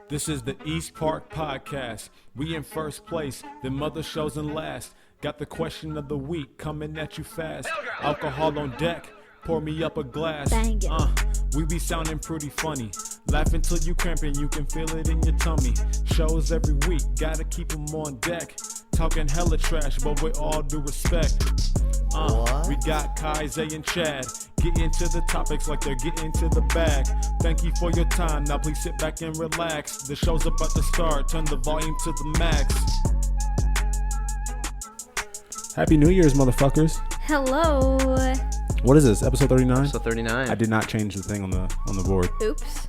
This is the East Park Podcast. We in first place, the mother shows in last. Got the question of the week coming at you fast. Alcohol on deck, pour me up a glass. We be sounding pretty funny. Laugh until you cramping, you can feel it in your tummy. Shows every week, gotta keep them on deck. Talking hella trash, but with all due respect. We got Kai, Zay, and Chad. Get into the topics like they're getting to the bag. Thank you for your time. Now please sit back and relax. The show's about to start. Turn the volume to the max. Happy New Year's, motherfuckers. Hello. What is this? Episode 39? Episode 39. I did not change the thing on the board. Oops.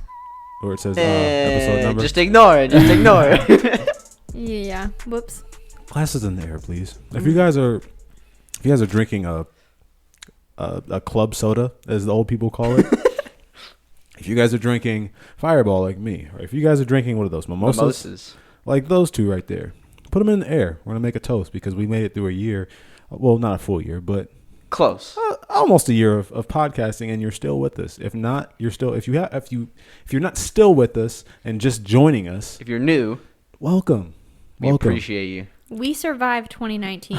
Where it says episode number. Just ignore it. Just ignore it. Yeah. Whoops. Glasses in the air, please. If you guys are drinking a club soda, as the old people call it, if you guys are drinking Fireball like me, or if you guys are drinking one of those mimosas, like those two right there, put them in the air. We're gonna make a toast because we made it through a year. Well, not a full year, but close. Almost a year of podcasting, and you're still with us. If not, you're still. If you're not still with us and just joining us, If you're new, welcome. we appreciate you. We survived 2019.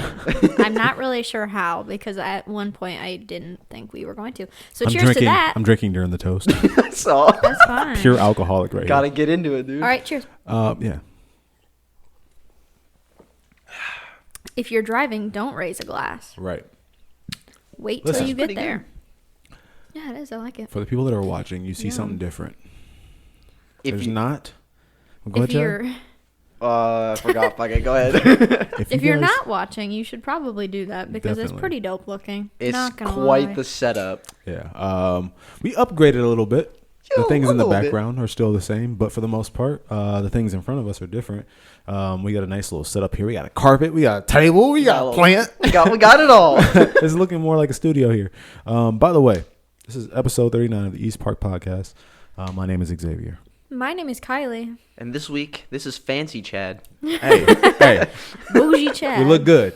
I'm not really sure how, because at one point I didn't think we were going to. So cheers to that. I'm drinking during the toast. So That's fine. Pure alcoholic right gotta get into it, dude. All right, cheers. Yeah. If you're driving, don't raise a glass. Right. Wait Listen. till you get Pretty there. Yeah, it is. I like it. For the people that are watching, you see Yeah. something different. If There's you, not. Go If ahead, you're I forgot. Okay, go ahead. Chad. if you're guys- not watching, you should probably do that because it's Definitely. pretty dope looking. It's Not gonna quite lie. the setup. Yeah. We upgraded a little bit. The Yeah, things a in the little bit. background are still the same, but for the most part, the things in front of us are different. We got a nice little setup here. We got a carpet. We got a table. We got a plant. We got it all. It's looking more like a studio here. By the way, this is episode 39 of the East Park Podcast. My name is Xavier. My name is Kylie. And this week, this is Fancy Chad. Hey, Bougie Chad. we look good.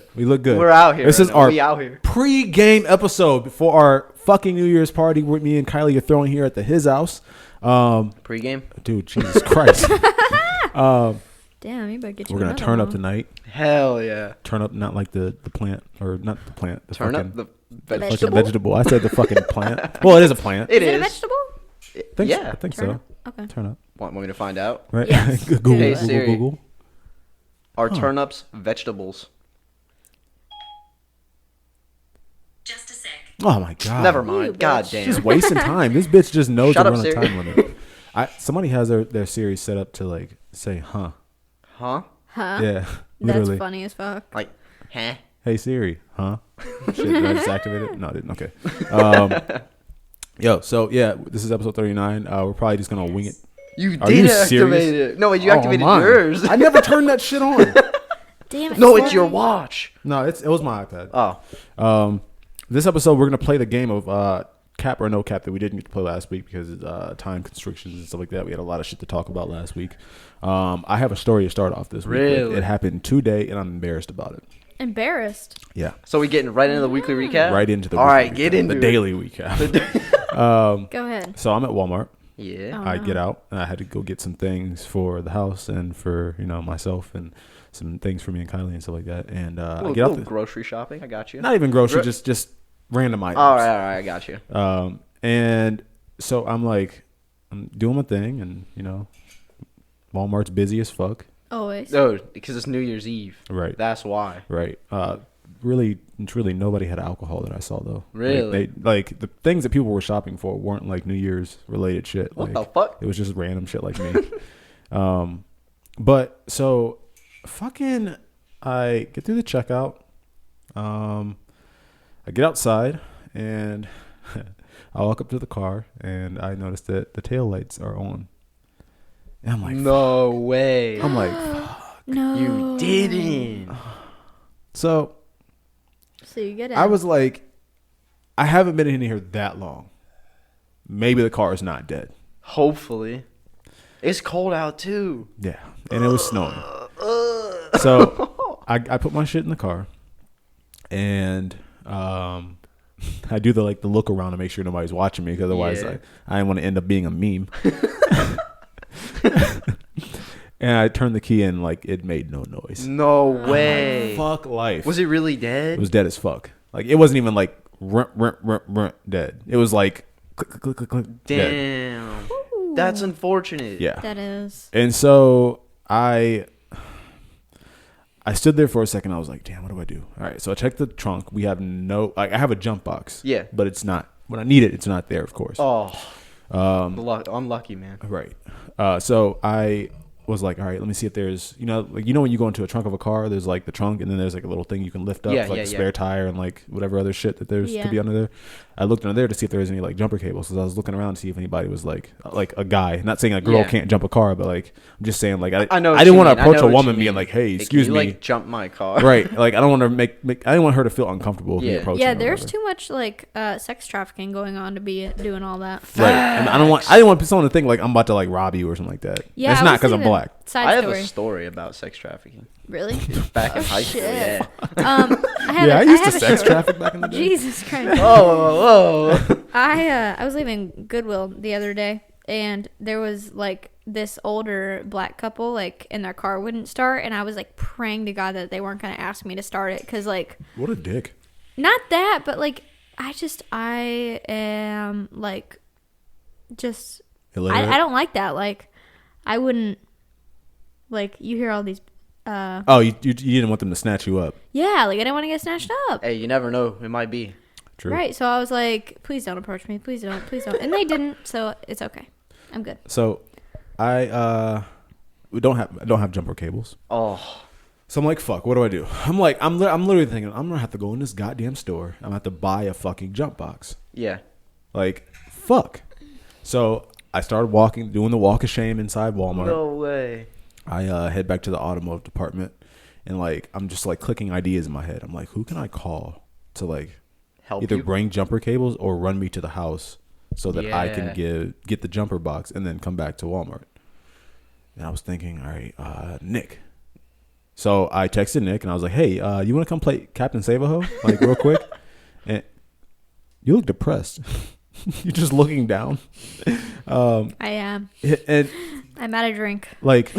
We're out here. This is right now. our We out here. pre-game episode for our fucking New Year's party with me and Kylie are throwing here at his house. Pre-game? Dude, Jesus Christ. Damn, you better get you We're gonna another turn up one. tonight. Hell yeah. Turn up, not like the plant, or not the plant. The Turn fucking, up the like a vegetable. vegetable. I said the fucking plant. Well, it is a plant. It Is it a is. vegetable? Yeah. I think Turn so. up? Okay. Turn up. Want me to find out? Right? Yes. Google, Hey, Google, Siri. Google. Are Huh. turnips vegetables? Just a sec. Oh my god. Never You mind. bitch. God damn. Just wasting time. This bitch just knows Shut to up, run a Siri. time limit. Somebody has their Siri set up to like say, huh? Huh? Huh? Yeah. Literally. That's funny as fuck. Like, huh? Hey Siri, huh? Shit, did I just activate it? No, I didn't. Okay. Yo, so yeah, this is episode 39. We're probably just gonna wing it. You Are did you activate serious? it. No, wait, you Oh, activated mine. yours. I never turned that shit on. Damn it. No, it's your sorry. watch. No, it was my iPad. Oh. This episode we're gonna play the game of cap or no cap that we didn't get to play last week because of time constrictions and stuff like that. We had a lot of shit to talk about last week. I have a story to start off this week. Really? It happened today, and I'm embarrassed about it. Embarrassed. Yeah, So we getting right into the weekly recap? right into the All right, weekly get recap, into the it. daily recap. Go ahead. So I'm at Walmart. Yeah. Oh, I no. get out, and I had to go get some things for the house and for myself and some things for me and Kylie and stuff like that. And I Little, get out. little grocery shopping. I got you. Not even grocery, Gro- just random items. All right. I got you. And so I'm doing my thing, and Walmart's busy as fuck. Always. No, because it's New Year's Eve. Right. That's why. Right. Really, truly, nobody had alcohol that I saw though. Really? Like the things that people were shopping for weren't like New Year's related shit. What like, the fuck? It was just random shit like me. But so, fucking, I get through the checkout. I get outside and I walk up to the car and I notice that the tail lights are on. And I'm like, No way. I'm like, No. You didn't. so So you get it. I was like, I haven't been in here that long. Maybe the car is not dead. Hopefully. It's cold out too. Yeah, and it was snowing. So I put my shit in the car, and I do the look around to make sure nobody's watching me, because otherwise Yeah. I didn't want to end up being a meme. And I turned the key in, like, it made no noise. No way. Fuck life. Was it really dead? It was dead as fuck. Like, it wasn't even like dead. It was like click, click, click, click, click. Dead. Damn. That's unfortunate. Yeah. That is. And so I stood there for a second. I was like, damn, what do I do? All right. So I checked the trunk. We have I have a jump box. Yeah. But it's not, when I need it, it's not there, of course. Oh. Unlucky, man. Right. So I was like, all right, let me see if there's, when you go into a trunk of a car, there's like the trunk and then there's like a little thing you can lift up, like a spare tire and like whatever other shit that there's could be under there. I looked under there to see if there was any like jumper cables. So I was looking around to see if anybody was like a guy. Not saying a girl can't jump a car, but like I'm just saying like I know I didn't want to approach a woman being like, hey, excuse me, like jump my car. Right. Like I don't want to I didn't want her to feel uncomfortable. Yeah, there's too much like sex trafficking going on to be doing all that. Right. And I didn't want someone to think like I'm about to like rob you or something like that. Yeah, it's not because I'm black. I have a story about sex trafficking. Really? Back in high school, yeah. I used to sex traffic back in the day. Jesus Christ. Oh. I was leaving Goodwill the other day, and there was like this older black couple, like, and their car wouldn't start, and I was like praying to God that they weren't gonna ask me to start it, because like, what a dick. Not that, but like, I am like, just I don't like that. Like, I wouldn't, like, you hear all these. You didn't want them to snatch you up. Yeah, like I didn't want to get snatched up. Hey, you never know. It might be. True. Right, so I was like, please don't approach me. Please don't. And they didn't, so it's okay. I'm good. So I don't have jumper cables. Oh. So I'm like, fuck, what do I do? I'm literally thinking, I'm gonna have to go in this goddamn store. I'm gonna have to buy a fucking jump box. Yeah. Like, fuck. So I started doing the walk of shame inside Walmart. No way. I head back to the automotive department, and like I'm just like clicking ideas in my head. I'm like, who can I call to like help either you? Bring jumper cables or run me to the house so that I can get the jumper box and then come back to Walmart. And I was thinking, all right, Nick. So I texted Nick and I was like, hey, you want to come play Captain Save-A-Ho like real quick? And you look depressed. You're just looking down. I am. And I'm at a drink. Like,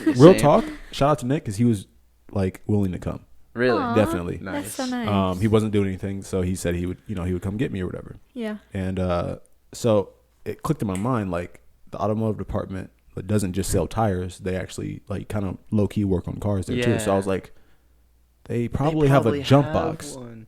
real talk, shout out to Nick because he was like willing to come. Really? Aww, definitely. That's so nice. He wasn't doing anything, so he said he would come get me or whatever. Yeah. And so it clicked in my mind, like the automotive department doesn't just sell tires; they actually like kind of low key work on cars there too. So I was like, they probably have a jump box. One.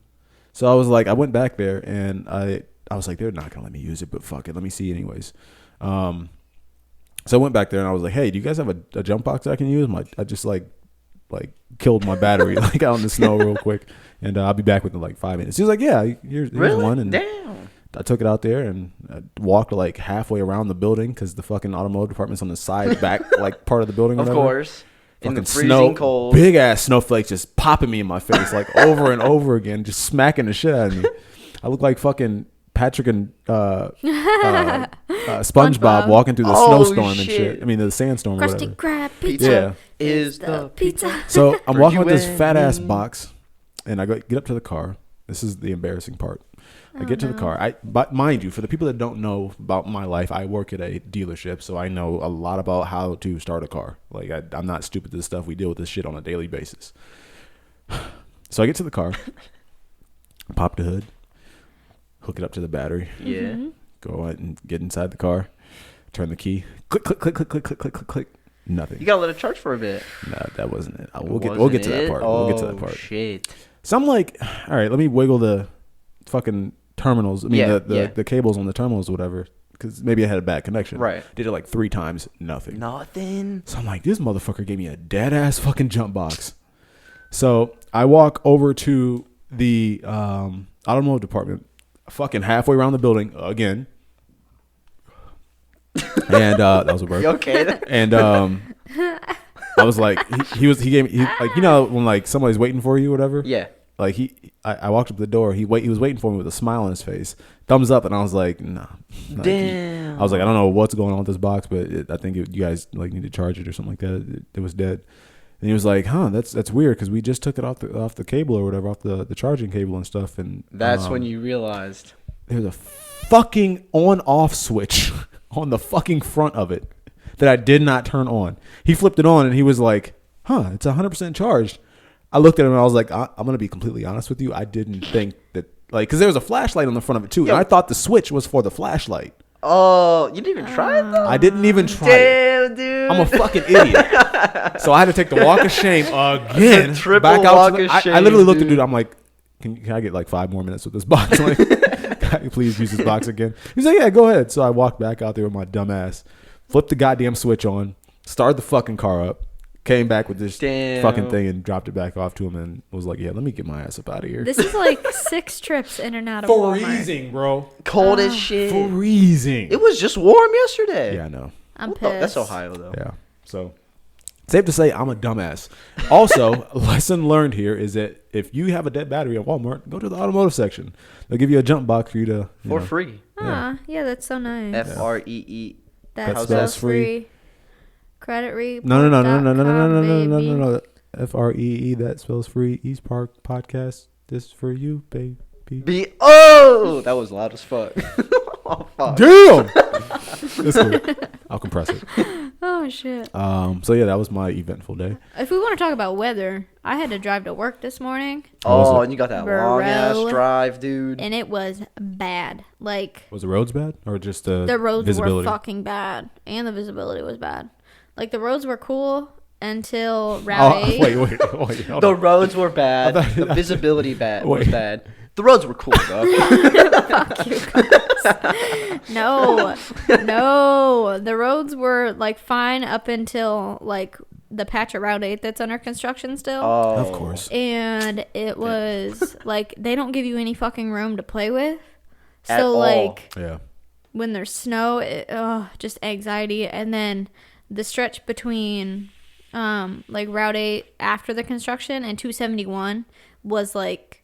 So I was like, I went back there and I was like, they're not gonna let me use it, but fuck it, let me see anyways. So I went back there and I was like, hey, do you guys have a jump box I can use? I just like killed my battery like out in the snow real quick, and I'll be back within like 5 minutes. He was like, yeah, here's really? one. And damn. I took it out there and I walked like halfway around the building because the fucking automotive department's on the side back like part of the building. Of course. Fucking in the freezing cold. Big ass snowflakes just popping me in my face like over and over again, just smacking the shit out of me. I look like fucking Patrick and SpongeBob walking through the snowstorm and shit. I mean the sandstorm or Krusty whatever. Krab pizza. Yeah. Is the pizza. So I'm walking with this fat ass box, and I get up to the car. This is the embarrassing part. I get to the car. But mind you, for the people that don't know about my life, I work at a dealership, so I know a lot about how to start a car. Like I'm not stupid to this stuff. We deal with this shit on a daily basis. So I get to the car, pop the hood, hook it up to the battery. Yeah. Mm-hmm. Go out and get inside the car, turn the key, click, click, click, click, click, click, click, click, click. Nothing. You gotta let it charge for a bit. No, that wasn't it. We'll get to that part. We'll get to that part. Shit. So I'm like, all right, let me wiggle the fucking terminals. I mean, the cables on the terminals or whatever, because maybe I had a bad connection. Right. Did it like 3 times, nothing. Nothing. So I'm like, this motherfucker gave me a dead ass fucking jump box. So I walk over to the automotive department, fucking halfway around the building again. And that was a burp. You okay? And I was like, he gave me like, you know when like somebody's waiting for you or whatever. Yeah. Like I walked up to the door. He was waiting for me with a smile on his face, thumbs up, and I was like, nah. Damn. I was like, I don't know what's going on with this box, but I think you guys like need to charge it or something like that. It was dead. And he was like, huh, that's weird because we just took it off the cable or whatever, off the charging cable and stuff. And that's when you realized there's a fucking on-off switch on the fucking front of it. that I did not turn on. He flipped it on and he was like, huh, it's 100% charged. I looked at him and I was like, I'm going to be completely honest with you. I didn't think that, like, because there was a flashlight on the front of it too. And I thought the switch was for the flashlight. Oh, you didn't even try it though? I didn't even try Damn, it. dude. I'm a fucking idiot. So I had to take the walk of shame again. Triple back out walk to of I shame, literally looked at dude. dude. I'm like, can I get like 5 more minutes with this box? Like, can I please use this box again? He's like, yeah, go ahead. So I walked back out there with my dumb ass, flipped the goddamn switch on, started the fucking car up, came back with this fucking thing and dropped it back off to him and was like, yeah, let me get my ass up out of here. This is like 6 trips in and out of Walmart. Freezing, bro. Cold as shit. Freezing. It was just warm yesterday. Yeah, I know. I'm pissed. That's Ohio though. Yeah. So safe to say I'm a dumbass. Also, a lesson learned here is that if you have a dead battery at Walmart, go to the automotive section. They'll give you a jump box for you to For free. Yeah, that's so nice. FREE. That That spells spells free. free. Credit report. No. FREE, that spells free. East Park Podcast. This is for you, baby. That was loud as fuck. Oh fuck. Damn. That's cool. I'll compress it. Oh shit. So yeah, that was my eventful day. If we want to talk about weather, I had to drive to work this morning, Oh, and you got that long ass Bro. drive, dude. and it was bad. Like Was the roads bad or just the roads visibility? were fucking bad, and the visibility was bad. Like the roads were cool until Route 8. Wait. Hold The on. roads were bad. I thought- The visibility was Wait. bad. The roads were cool, though. Fuck you guys. No, the roads were like fine up until like the patch of Route 8 that's under construction still. Oh, Of course. And it was like they don't give you any fucking room to play with. At So all. like Yeah. when there's snow, just anxiety. And then the stretch between like Route 8 after the construction and 271 was like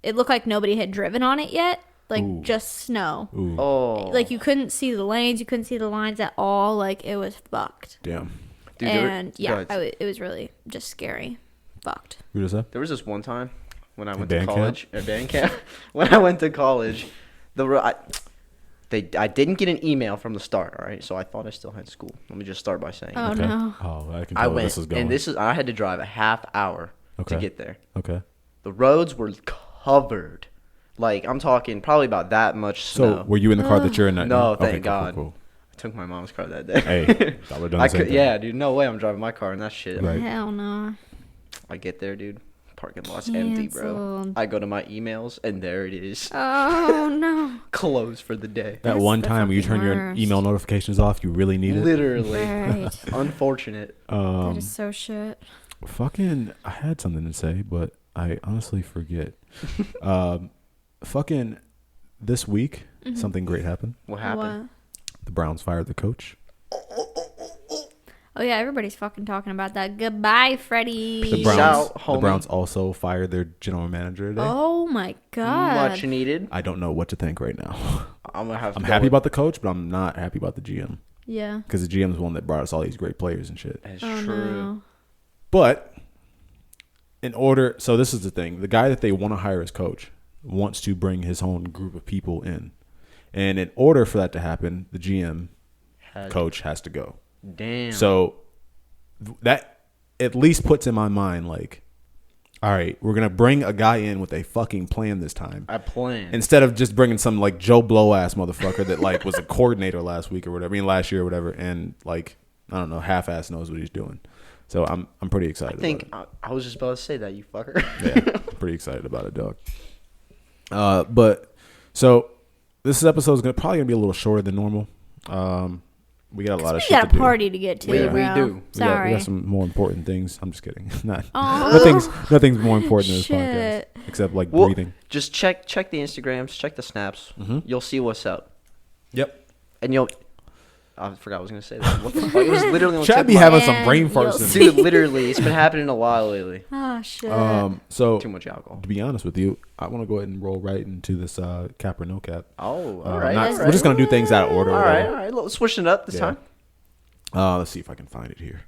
it looked like nobody had driven on it yet. Like Ooh. just snow. Ooh. Oh. Like you couldn't see the lanes, you couldn't see the lines at all. Like it was fucked. Damn. Dude, And yeah, guys, it was really just scary. Fucked. Who does that? there was this one time when I went band to camp? college. At band camp. When I went to college, I didn't get an email from the start. All right, so I thought I still had school. Let me just start by saying Oh no. Oh, I can I tell where went, this is going. and I had to drive a half hour Okay. to get there. Okay. The roads were covered. Like, I'm talking probably about that much snow. So were you in the car that you're in? No, Okay, thank cool, God. cool. I took my mom's car that day. Hey, I would've done the same thing. Yeah, dude, no way I'm driving my car in that shit. Right. Hell no. I get there, dude. Parking lot's empty, bro. Canceled. I go to my emails, and there it is. Oh no. Closed for the day. That That's one the time when you fucking turn your worst. email notifications off, you really need it. Literally. Right. Unfortunate. That is so shit. Fucking, I had something to say, but I honestly forget. Fucking, this week, something great happened. What happened? What? The Browns fired the coach. Oh yeah, everybody's fucking talking about that. Goodbye, Freddie. The Peace Browns, out, the homie. Browns also fired their general manager today. Oh my god. Much needed. I don't know what to think right now. I'm gonna have. I'm to go happy with- about the coach, but I'm not happy about the GM Yeah. because the GM is the one that brought us all these great players and shit. That's Oh true. no. But so this is the thing: the guy that they want to hire as coach wants to bring his own group of people in, and in order for that to happen, the GM coach has to go. Damn. So that at least puts in my mind like, all right, we're gonna bring a guy in with a fucking plan this time. I plan. Instead of just bringing some like Joe Blow ass motherfucker that like was a coordinator last week or whatever, last year or whatever, and like I don't know, half ass knows what he's doing. So I'm pretty excited. I think about I was just about to say that, you fucker. it. Yeah, pretty excited about it, dog. But so this episode is probably gonna be a little shorter than normal. We got a lot of We shit got to a do. party to get to. We bro. do. We Sorry. got some more important things. I'm just kidding. Aw. Nothing's more important than this podcast Shit. except like Well, breathing. just check the Instagrams, check the snaps. You'll see what's up, Yep. and you'll. I forgot I was gonna say that. What the fuck? It was literally on the tip Chad of be my- having some And brain you'll farts. see. in Dude, literally, it's been happening a while lately. Oh shit. So Too much alcohol. to be honest with you, I want to go ahead and roll right into this cap or no cap. Oh, all right. Not- all We're right. just gonna do things out of order. All right, all right. Let's switch it up this Yeah. time. Let's see if I can find it here.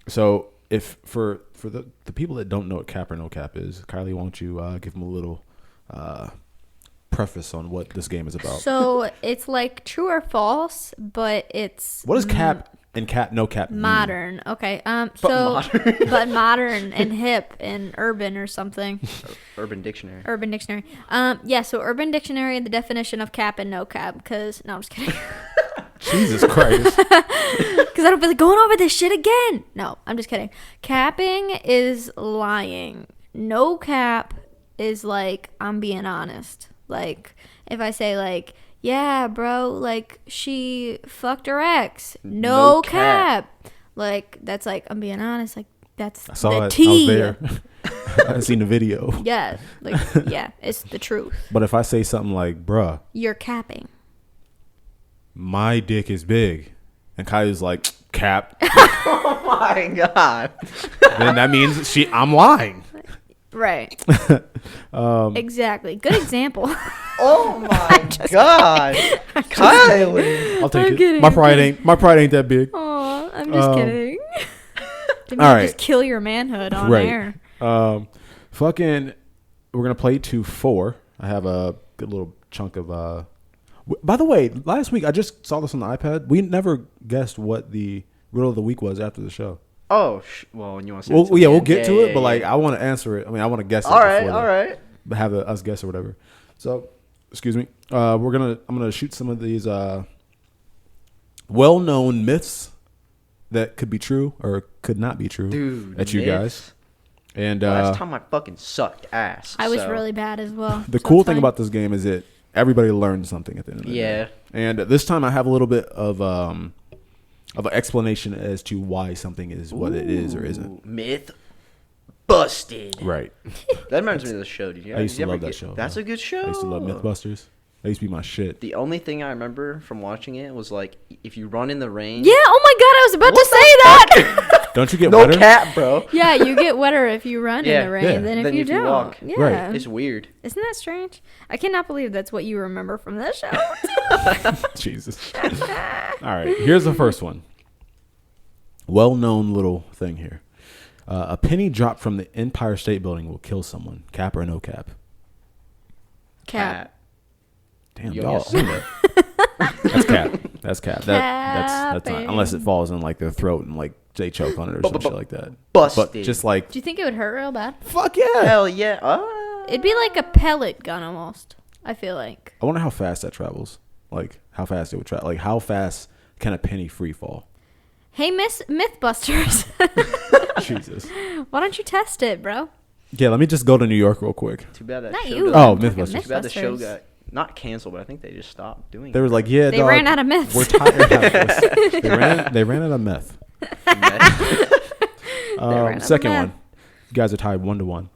So if for the people that don't know what cap or no cap is, Kylie, won't you give them a little preface on what this game is about. So it's like true or false, but it's What does cap and no cap mean? modern. Okay. But So modern. but modern and hip and urban or something. Urban Dictionary. Urban Dictionary. Yeah. So Urban Dictionary, the definition of cap and no cap. Because no, I'm just kidding. Jesus Christ. Because I don't feel like going over this shit again. No, I'm just kidding. Capping is lying. No cap is like, I'm being honest. Like, if I say, like, yeah, bro, like, she fucked her ex. No cap. Like, that's like, I'm being honest. Like, that's I saw the it. I was tea. there. I seen the video. Yeah. Like, yeah, it's the truth. But if I say something like, bruh, You're capping. my dick is big, and Kylie's like, cap, Oh my god. then that means I'm lying. Right. Exactly. Good example. Oh my god. Kylie. I'll take I'm it. kidding, My I'm pride kidding. ain't that big. Aw, I'm just kidding. Didn't all you right. just kill your manhood on Right. air. Fucking, we're gonna play to 4. I have a good little chunk of. By the way, last week I just saw this on the iPad. We never guessed what the riddle of the week was after the show. Oh, well, you want to say Well, yeah, we'll get to it, yeah, but like yeah. I want to answer it. I mean, I want to guess it. All right, before all right. But have us guess or whatever. So, excuse me. I'm gonna shoot some of these well-known myths that could be true or could not be true Dude, at you myths? guys. And Last time I fucking sucked ass. I was so. really bad as well. the so cool it's thing fine. about this game is that everybody learns something at the end of the Yeah. day. And this time I have a little bit of an explanation as to why something is what it is or isn't. Ooh, Myth busted. Right. That reminds me of the show. Did you? I used did you to ever love that show. That's yeah. a good show. I used to love Mythbusters. That used to be my shit. The only thing I remember from watching it was like if you run in the rain. Yeah, oh my god, I was about to say that. Don't you get No wetter? cat, bro. Yeah, you get wetter if you run Yeah, in the rain yeah. than if Than you if you don't. walk. Yeah. Right. It's weird. Isn't that strange? I cannot believe that's what you remember from this show. Jesus. All right. Here's the first one. Well-known little thing here. A penny dropped from the Empire State Building will kill someone. Cap or no cap? Cap. Damn, You y'all. almost said That's cap. That's cap. That's not, Capping. unless it falls in like their throat and like they choke on it or some shit like that. Busted. But just like, Do you think it would hurt real bad? fuck yeah. Hell yeah. It'd be like a pellet gun almost, I feel like. I wonder how fast that travels. Like how fast it would travel. Like how fast can a penny free fall? Hey, Mythbusters. Jesus. Why don't you test it, bro? Yeah, let me just go to New York real quick. Too bad that Not show you. got- Oh, I'm talking Mythbusters. Too bad the show Mythbusters. got not canceled, but I think they just stopped doing They it. were like, yeah, They dog, ran out of myths. We're tired of this. They ran out of meth. ran out of Second meth. one. You guys are tied 1-1.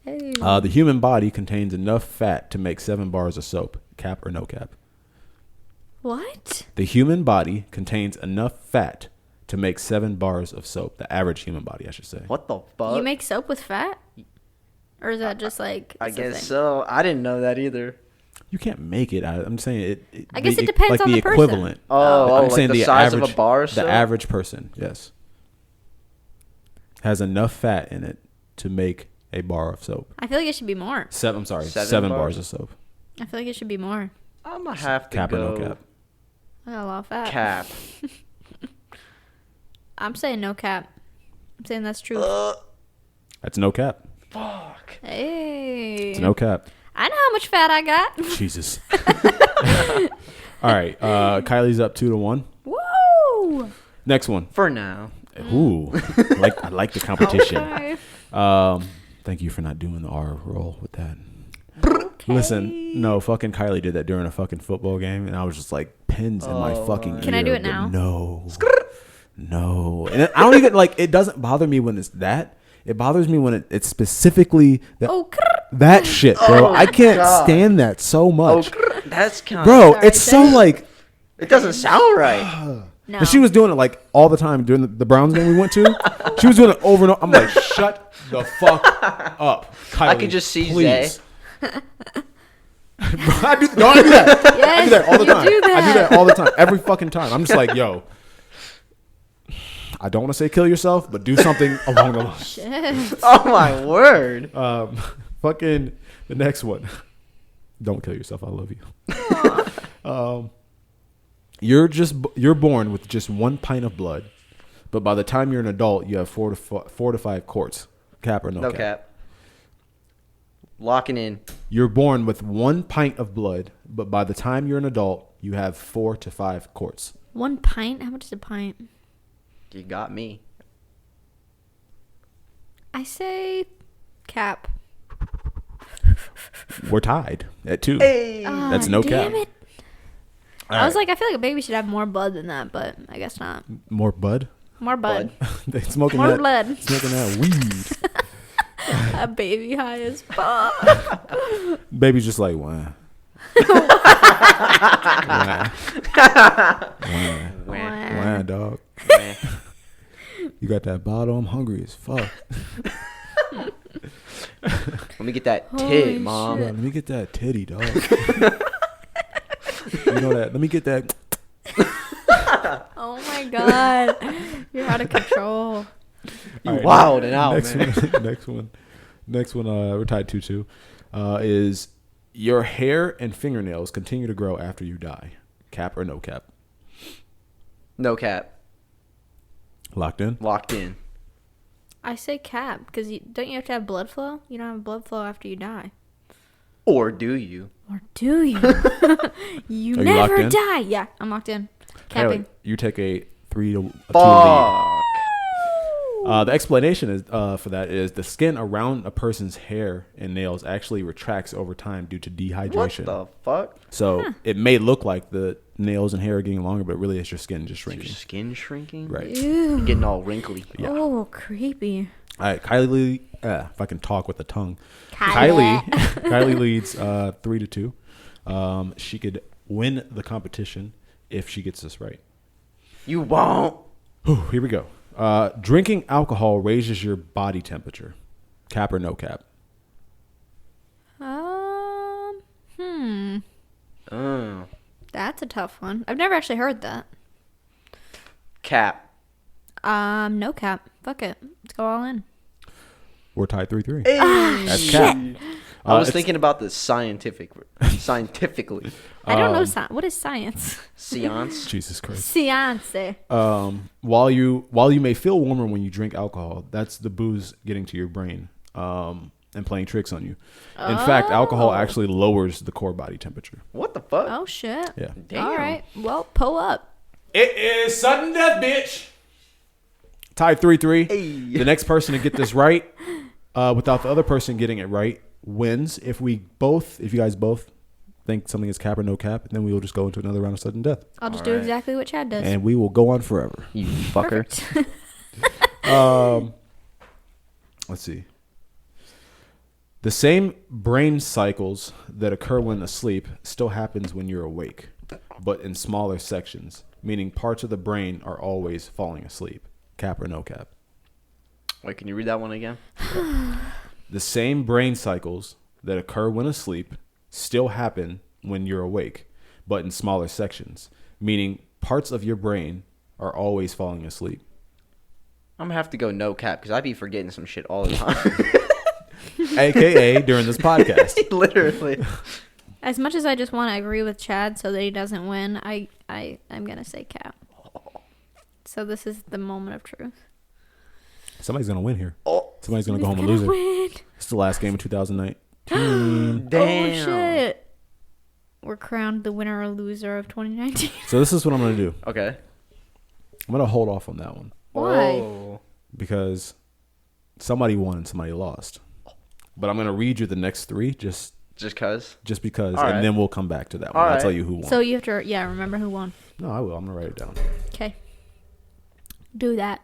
Hey. The human body contains enough fat to make 7 bars of soap. Cap or no cap? What? The human body contains enough fat to make 7 bars of soap. The average human body, I should say. What the fuck? You make soap with fat? Or is that just like... I it's a guess thing? so. I didn't know that either. You can't make it. I'm saying it. I guess it depends like on the the person. equivalent. Oh, I'm like saying the size of a bar or so? The average person, yes, has enough fat in it to make a bar of soap. I feel like it should be more. I'm sorry, 7 7 bars? bars of soap. I feel like it should be more. I'm gonna have to Cap go or no cap? I got a lot of fat. cap. I'm saying no cap. I'm saying that's true. That's no cap. Fuck. Hey. It's no cap. I know how much fat I got. Jesus. All right, Kylie's up 2-1. Woo! Next one. For now. Ooh, I like the competition. Okay. Thank you for not doing the R roll with that. Okay. Listen, no, fucking Kylie did that during a fucking football game, and I was just like pins in my fucking ear. Can I do it but now? No. And I don't even like. It doesn't bother me when it's that. It bothers me when it's specifically that Oh, that shit, bro. Oh, I can't God. stand that so much, That's kind of. bro. Sorry, It's so Dad. like. It doesn't sound right. no. And she was doing it like all the time during the Browns game we went to. She was doing it over and over. I'm like, shut the fuck up, Kylie. I could just see please. I do that. Yes, I do that all the you time. do that. I do that all the time. Every fucking time. I'm just like, yo, I don't want to say kill yourself, but do something along the lines. Shit. Oh my word. Fucking the next one. Don't kill yourself. I love you. You're born with just 1 pint of blood, but by the time you're an adult, you have 4 to 5 quarts. Cap or no cap? No cap. Locking in. You're born with 1 pint of blood, but by the time you're an adult, you have 4 to 5 quarts. 1 pint? How much is a pint? You got me. I say cap. We're tied at 2. Hey. That's no damn cap. It. All I was right. like, I feel like a baby should have more blood than that, but I guess not. More bud? More bud. They smoking More that, blood. Smoking that weed. A baby high as fuck. Baby's just like, wow. Wow, dog. You got that bottle? I'm hungry as fuck. Let me get that Holy tit, mom. Let me get that titty, dog. You know that. Let me get that. Oh my god. You're out of control. You All right, wilding out, man. Next one, we're tied 2-2, is your hair and fingernails continue to grow after you die. Cap or no cap? No cap. Locked in? Locked in. I say cap because don't you have to have blood flow? You don't have blood flow after you die. Or do you? Or do you? You Are you never locked in? die. Yeah, I'm locked in. Capping. Haley, you take a 3 to 2 lead. Fuck. The explanation is for that is the skin around a person's hair and nails actually retracts over time due to What dehydration. the fuck? So it may look like the nails and hair are getting longer, but really it's your skin just Is your shrinking. skin shrinking? Right. Ew. Getting all wrinkly. Yeah. Oh, creepy. All right, Kylie. If I can talk with the tongue, Kylie. Kylie leads 3-2. She could win the competition if she gets this right. You won't. Whew, here we go. Drinking alcohol raises your body temperature. Cap or no cap? Oh. That's a tough one. I've never actually heard that. Cap. No cap. Fuck it. Let's go all in. We're tied 3-3. That's shit. cap. I was it's- thinking about this scientifically. I don't know what is science. Seance. Jesus Christ. Science. While you may feel warmer when you drink alcohol, that's the booze getting to your brain and playing tricks on you. In fact, alcohol actually lowers the core body temperature. What the fuck? Oh shit. Yeah. Damn. All right. Well, pull up. It is sudden death, bitch. Tied 3-3. Hey. The next person to get this right, without the other person getting it right, wins. If you guys both think something is cap or no cap, then we will just go into another round of sudden death, I'll just All do right. exactly what Chad does. and we will go on forever. You fucker. Perfect. Let's see. The same brain cycles that occur when asleep still happens when you're awake, but in smaller sections, meaning parts of the brain are always falling asleep. Cap or no cap? Wait, can you read that one again? The same brain cycles that occur when asleep still happen when you're awake, but in smaller sections, meaning parts of your brain are always falling asleep. I'm gonna have to go no cap because I be forgetting some shit all the time. AKA during this podcast. Literally. As much as I just want to agree with Chad so that he doesn't win, I'm gonna say cap. So this is the moment of truth. Somebody's going to win here. Oh, Somebody's going to go home a Somebody's loser. gonna win. It's the last game of 2019. damn. Oh shit. We're crowned the winner or loser of 2019. So this is what I'm going to do. Okay. I'm going to hold off on that one Why? Oh. because somebody won and somebody lost. But I'm going to read you the next 3 just cause? because, All and right. then we'll come back to that one. All I'll right. tell you who won. So you have to, remember who won. No, I will. I'm going to write it down. Okay. Do that.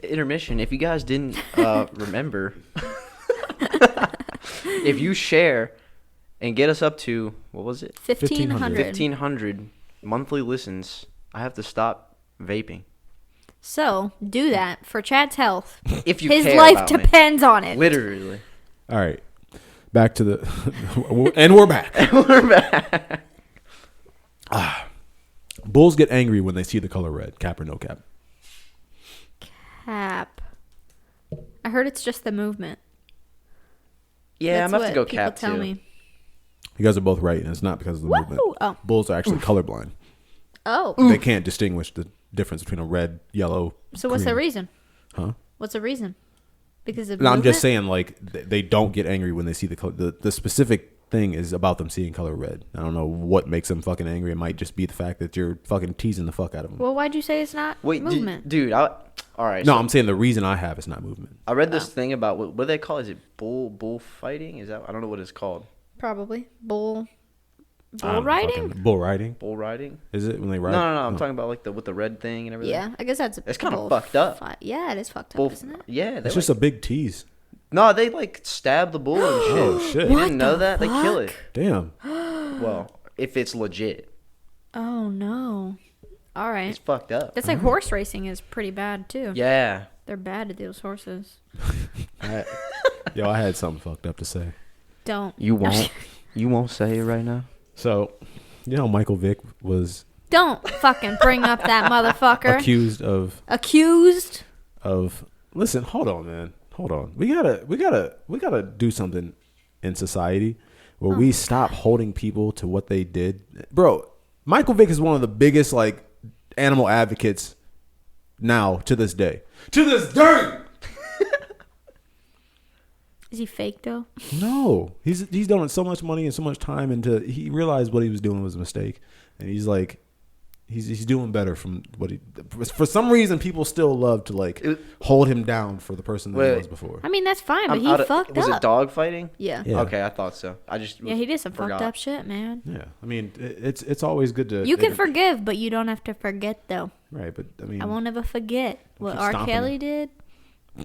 Intermission. If you guys didn't remember, if you share and get us up to, what was it? 1,500. 1,500 monthly listens, I have to stop vaping. So do that for Chad's health. If you His care life about me. depends on it. Literally. All right. Back to the... and we're back. We're back. Bulls get angry when they see the color red. Cap or no cap? Cap. I heard it's just the movement. Yeah, That's I'm going to have to what go cap people tell too. me. You guys are both right, and it's not because of the movement. Oh. Bulls are actually colorblind. Oh. They can't distinguish the difference between a red, yellow. So what's the green. reason? Huh? What's the reason? Because of No, I'm just movement? saying, like, they don't get angry when they see the color. The specific thing is about them seeing color red. I don't know what makes them fucking angry. It might just be the fact that you're fucking teasing the fuck out of them. Well, why'd you say it's not Wait, movement? dude. All right. No, so I'm saying the reason I have is not movement. I read this thing about what do they call it? Is it bullfighting? Is that I don't know what it's called. Probably bull I don't know, riding. fucking bull riding? Bull riding? Is it when they ride? No. I'm talking about like with the red thing and everything. Yeah, I guess that's It's kinda bull fucked up. Yeah, it is fucked up, Bull, isn't it? yeah, It's just a big tease. no. They like stab the bull and shit. Oh, shit. You What didn't know the that? They kill it. Damn. Well, if it's legit, Oh no! All right, it's fucked up. that's like horse racing is pretty bad too. Yeah. They're bad at those horses. Yo, I had something fucked up to say. Don't You won't. You won't say it right now. So, you know, Michael Vick was Don't fucking bring up that motherfucker. accused of Accused. Listen, hold on, man. Hold on. We gotta do something in society where we stop holding people to what they did. Bro, Michael Vick is one of the biggest like animal advocates now to this day. To this day. Is he fake though? No. He's done so much money and so much time into he realized what he was doing was a mistake. And he's like he's doing better from what he for some reason people still love to like hold him down for the person that he was before. I mean, that's fine, but I'm he out of- fucked was up. it dog fighting? Yeah. Yeah. Okay, I thought so. I just Yeah, he did some forgot. fucked up shit, man. Yeah. I mean, it's always good to You can forgive, but you don't have to forget, though. Right, but I mean I won't ever forget what keep R. stomping Kelly him. did,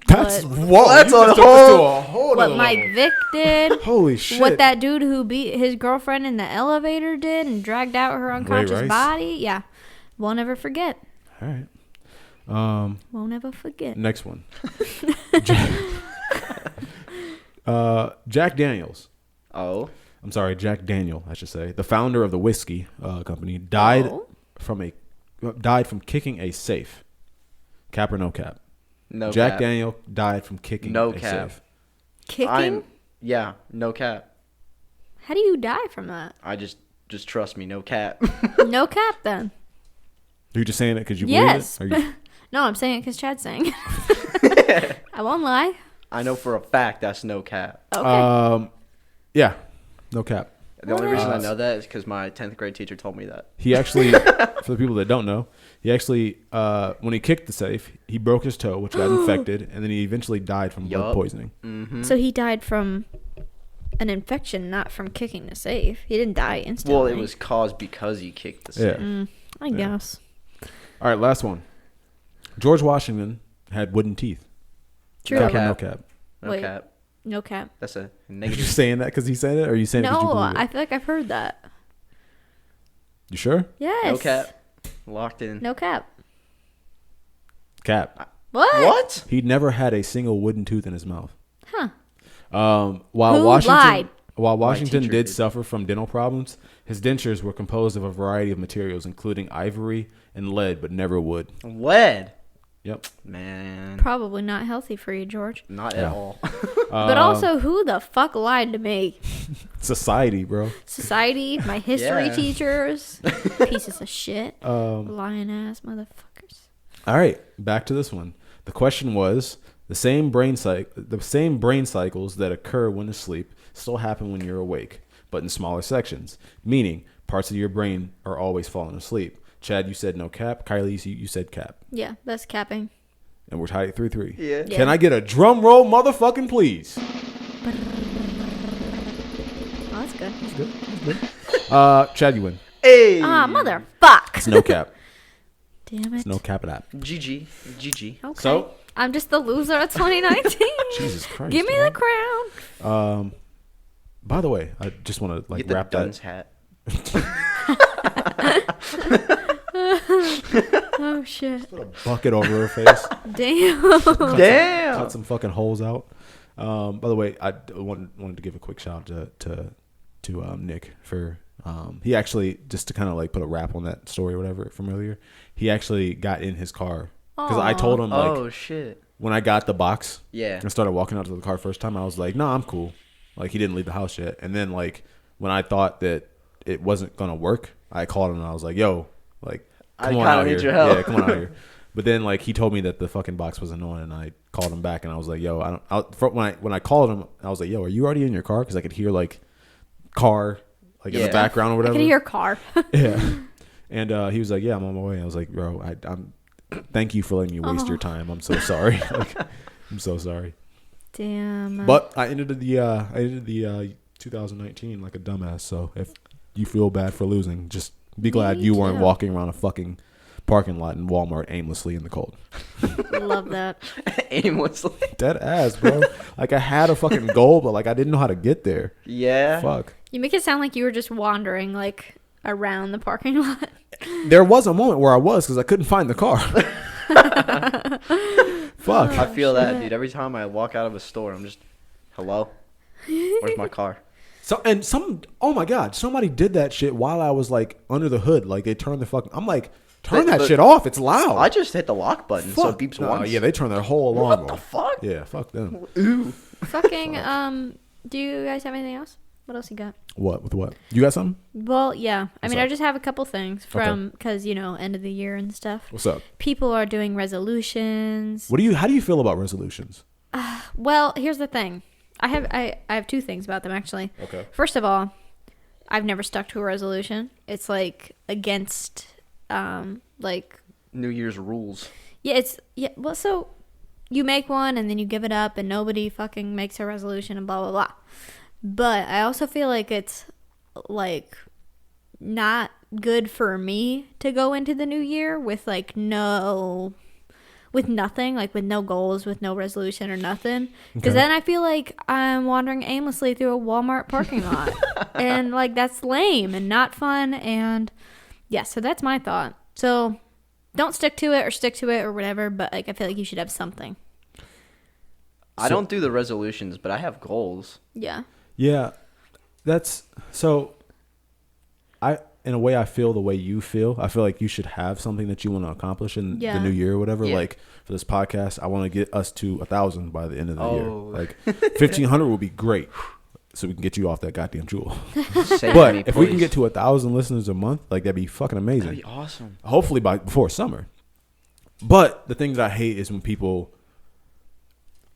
That's what- whoa, That's you a just took us to whole- a whole what nother Mike level. Vick did, Holy shit. what that dude who beat his girlfriend in the elevator did and dragged out her unconscious Rice. body. Yeah. Won't ever forget. All right. Won't ever forget. Next one. Jack Daniels. Oh. I'm sorry, Jack Daniel, I should say. The founder of the whiskey company died Oh. from kicking a safe. Cap or no cap? No Jack cap. Daniel died from kicking No a cap. safe. Kicking? Yeah, no cap. How do you die from that? I just trust me, no cap. No cap, then. You're just saying it because you Yes. believe it? Are you, No, I'm saying it because Chad's saying it. I won't lie. I know for a fact that's no cap. Okay. yeah, no cap. The only reason I know that is because my 10th grade teacher told me that. He actually, for the people that don't know, he actually, when he kicked the safe, he broke his toe, which got infected, and then he eventually died from blood Yup. poisoning. So he died from an infection, not from kicking the safe. He didn't die instantly. Well, it was caused because he kicked the safe. Yeah. I guess. All right, last one. George Washington had wooden teeth. True. Cap or cap. no cap? No Wait. cap. No cap. That's a Are you negative. saying that because he said it, or are you saying it because you No, believe it? I feel like I've heard that. You sure? Yes. No cap. Locked in. No cap. Cap. What? What? He never had a single wooden tooth in his mouth. Huh. While Who Washington, lied? While Washington teacher did did. suffer from dental problems, his dentures were composed of a variety of materials, including ivory and lead, but never wood. Lead. Yep. Man. Probably not healthy for you, George. Not Yeah. at all. But also, who the fuck lied to me? Society, bro. Society, my history Yeah. teachers, pieces of shit, lying ass motherfuckers. All right, back to this one. The question was the same brain cycles that occur when asleep still happen when you're awake, but in smaller sections. Meaning, parts of your brain are always falling asleep. Chad, you said no cap. Kylie, you said cap, Yeah, that's capping. and we're tied at 3-3. Yeah. Can I get a drum roll, motherfucking please? Oh, that's good. Chad, you win. Hey. Ah, motherfuck. It's no cap. Damn it. It's no cap of that. GG. GG. Okay. So- I'm just the loser of 2019. Jesus Christ. Give me man. the crown. By the way, I just want to Get the wrap dunce that. hat. Oh shit. Put a bucket over her face. Damn. Damn. Cut some fucking holes out. By the way, I wanted to give a quick shout out to Nick for he actually, just to kind of like put a wrap on that story or whatever from earlier. He actually got in his car because I told him like Oh shit. when I got the box, Yeah. and started walking out to the car first time, I was like, "No, I'm cool." Like he didn't leave the house yet, and then like when I thought that it wasn't gonna work, I called him and I was like, "Yo, like, I come on kinda out need here, your help. yeah, come on out here." But then like he told me that the fucking box wasn't on, and I called him back and I was like, "Yo, when I called him, I was like, yo, are you already in your car?" Because I could hear like car like in the background or I whatever. could hear car. Yeah. And he was like, "Yeah, I'm on my way." I was like, "Bro, I'm thank you for letting me waste your time. I'm so sorry. Like, I'm so sorry." Damn. But I ended the 2019 like a dumbass. So if you feel bad for losing, just be glad you weren't walking around a fucking parking lot in Walmart aimlessly in the cold. Love that. Aimlessly. Dead ass, bro. Like I had a fucking goal, but like I didn't know how to get there. Yeah. Fuck. You make it sound like you were just wandering like around the parking lot. There was a moment where I was because I couldn't find the car. Fuck. I feel that, dude. Every time I walk out of a store, I'm just, hello? Where's my car? So and oh my god, somebody did that shit while I was like under the hood. Like they turned the fucking. I'm like, turn that shit off. It's loud. I just hit the lock button, so it Fuck. beeps No, once. yeah, they turned their whole alarm What the off. fuck? Yeah, fuck them. Ooh. Fucking do you guys have anything else? What else you got? What with what? You got something? Well, yeah. I mean, up? I just have a couple things from because end of the year and stuff. What's up? People are doing resolutions. How do you feel about resolutions? Well, here's the thing. I have two things about them actually. Okay. First of all, I've never stuck to a resolution. It's like against like New Year's rules. well, so you make one and then you give it up and nobody fucking makes a resolution and blah blah blah. But I also feel like it's like not good for me to go into the new year with like nothing, like with no goals, with no resolution or nothing. Because then I feel like I'm wandering aimlessly through a Walmart parking lot. And like that's lame and not fun. And yeah, so that's my thought. So don't stick to it or whatever. But like I feel like you should have something. I don't do the resolutions, but I have goals. Yeah. Yeah, that's so. In a way, I feel the way you feel. I feel like you should have something that you want to accomplish in the new year or whatever. Yeah. Like for this podcast, I want to get us to 1,000 by the end of the year. Oh. Like 1,500 would be great, so we can get you off that goddamn jewel. Save But me, if we can please. get to 1,000 listeners a month, like that'd be fucking amazing. That'd be awesome. Hopefully before summer. But the thing that I hate is when people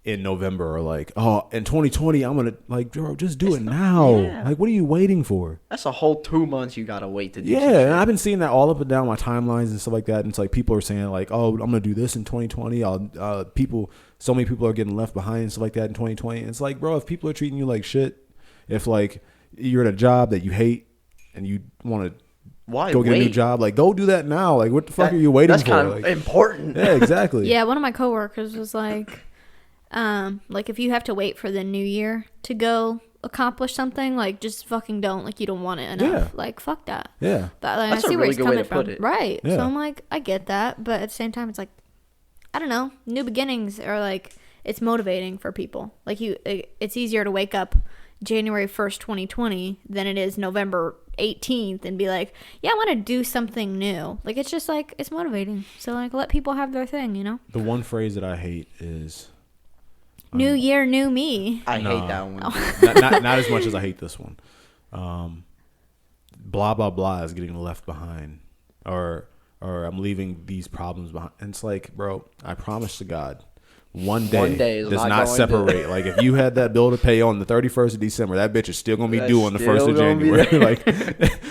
in November are like, "Oh, in 2020, I'm gonna like, bro, just do it now." Yeah. Like, what are you waiting for? That's a whole 2 months you gotta wait to do Yeah, some shit. and I've been seeing that all up and down my timelines and stuff like that. And it's like people are saying like, "Oh, I'm gonna do this in 2020." So many people are getting left behind and stuff like that in 2020. And it's like, bro, if people are treating you like shit, if like you're at a job that you hate and you want to Why go get a new wait? job, like go do that now. Like, what the fuck are you waiting That's for? kind of Like, important. yeah, exactly. Yeah, one of my coworkers was like if you have to wait for the new year to go accomplish something, like just fucking don't. Like you don't want it enough. Yeah. Like fuck that. Yeah. But like, That's I see a where really he's good way coming to from. put it. Right. Yeah. So I'm like, I get that, but at the same time, it's like, I don't know. New beginnings are like it's motivating for people. Like it's easier to wake up January 1st, 2020 than it is November 18th and be like, yeah, I want to do something new. Like it's just like it's motivating. So like let people have their thing, you know. The one phrase that I hate is New year, new me. I No. hate that one. Dude. not as much as I hate this one. Blah blah blah is getting left behind, or I'm leaving these problems behind. And it's like, bro, I promise to God, one day is does not not going separate. to- Like if you had that bill to pay on the 31st of December, that bitch is still gonna be That's due on the 1st still of gonna be January. there. Like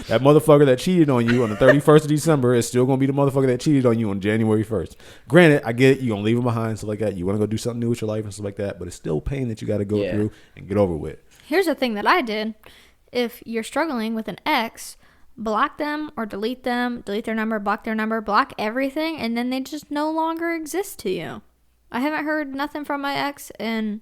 that motherfucker that cheated on you on the 31st of December is still gonna be the motherfucker that cheated on you on January 1st. Granted, I get it, you gonna leave him behind, stuff like that. You want to go do something new with your life and stuff like that, but it's still pain that you got to go Yeah. through and get over with. Here's the thing that I did. If you're struggling with an ex, block them or delete them, delete their number, block everything, and then they just no longer exist to you. I haven't heard nothing from my ex in